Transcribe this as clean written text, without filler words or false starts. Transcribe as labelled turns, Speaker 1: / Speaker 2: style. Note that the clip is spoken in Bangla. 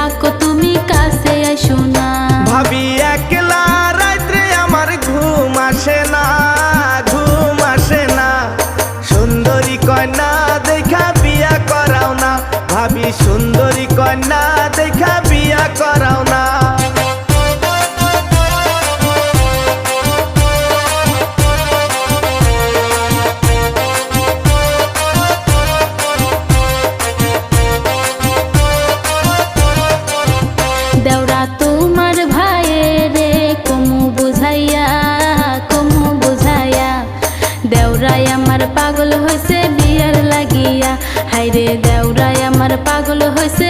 Speaker 1: ডাকো তুমি কাছে আইসো না।
Speaker 2: ভাবি একলা রাত্রে আমার ঘুম আসে না, ঘুম আসে না। সুন্দরী কন্যা দেখা বিয়া করাও না, ভাবি সুন্দরী কন্যা দেখা বিয়া করাও না।
Speaker 1: দেওরা তোমার ভাইয়েরে কমু বুঝাইয়া, কমু বুঝাইয়া। দেওরাই আমার পাগল হইছে বিয়ার লাগিয়া, হাইরে দেওরাই আমার পাগল হইছে।